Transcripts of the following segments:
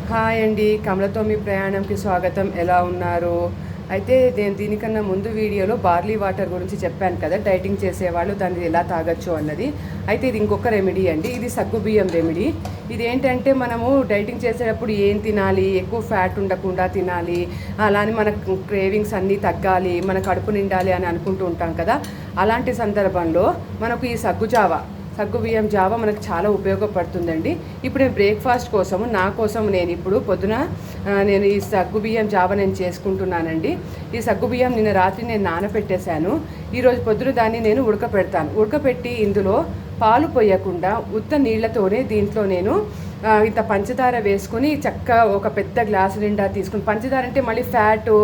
Hi అండి, కమలతో మీ ప్రయాణంకి స్వాగతం. ఎలా ఉన్నారు? అయితే నేను దీనికన్నా ముందు వీడియోలో బార్లీ వాటర్ గురించి చెప్పాను కదా, డైటింగ్ చేసేవాళ్ళు దాన్ని ఎలా తాగొచ్చు అన్నది. అయితే ఇది ఇంకొక రెమెడీ అండి. ఇది సగ్గుబియ్యం రెమెడీ. ఇది ఏంటంటే మనము డైటింగ్ చేసేటప్పుడు ఏం తినాలి, ఎక్కువ ఫ్యాట్ ఉండకుండా తినాలి, అలానే మన క్రేవింగ్స్ అన్నీ తగ్గాలి, మన కడుపు నిండాలి అని అనుకుంటూ ఉంటాం కదా. అలాంటి సందర్భంలో మనకు ఈ సగ్గుబియ్యం జావ మనకు చాలా ఉపయోగపడుతుందండి. ఇప్పుడు నేను బ్రేక్ఫాస్ట్ కోసము నా కోసం నేను ఇప్పుడు పొద్దున నేను ఈ సగ్గుబియ్యం జావ నేను చేసుకుంటున్నానండి. ఈ సగ్గుబియ్యం నిన్న రాత్రి నేను నానపెట్టేశాను. ఈరోజు పొద్దున దాన్ని నేను ఉడకపెట్టి ఇందులో పాలు పోయకుండా ఉత్త నీళ్లతోనే దీంట్లో నేను ఇంత పంచదార వేసుకొని చక్కగా ఒక పెద్ద గ్లాసు నిండా తీసుకుని, పంచదార అంటే మళ్ళీ ఫ్యాటు,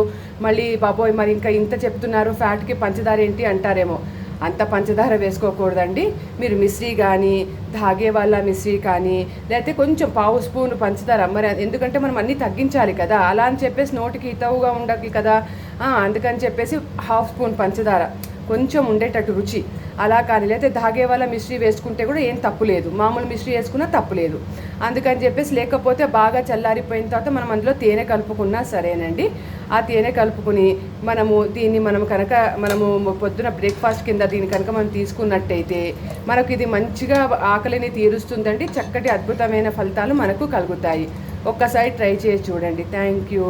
మళ్ళీ బాబోయ్ మరి ఇంకా ఇంత చెప్తున్నారు ఫ్యాట్కి పంచదార ఏంటి అంటారేమో. అంత పంచదార వేసుకోకూడదండి. మీరు మిశ్రీ కానీ, తాగే వాళ్ళ మిశ్రీ కానీ, లేకపోతే కొంచెం పావు స్పూన్ పంచదార, మరి ఎందుకంటే మనం అన్నీ తగ్గించాలి కదా, అలా అని చెప్పేసి నోటికి హితవుగా ఉండాలి కదా, అందుకని చెప్పేసి హాఫ్ స్పూన్ పంచదార కొంచెం ఉండేటట్టు రుచి అలా కానీ, లేకపోతే తాగే వాళ్ళ మిశ్రీ వేసుకుంటే కూడా ఏం తప్పు లేదు, మామూలు మిశ్రీ వేసుకున్నా తప్పు లేదు. అందుకని చెప్పేసి లేకపోతే బాగా చల్లారిపోయిన తర్వాత మనం అందులో తేనె కలుపుకున్నా సరేనండి. ఆ తేనె కలుపుకుని దీన్ని మనము పొద్దున బ్రేక్ఫాస్ట్ కింద దీన్ని కనుక మనం తీసుకున్నట్టయితే మనకు ఇది మంచిగా ఆకలిని తీరుస్తుందండి. చక్కటి అద్భుతమైన ఫలితాలు మనకు కలుగుతాయి. ఒక్కసారి ట్రై చేసి చూడండి. Thank you.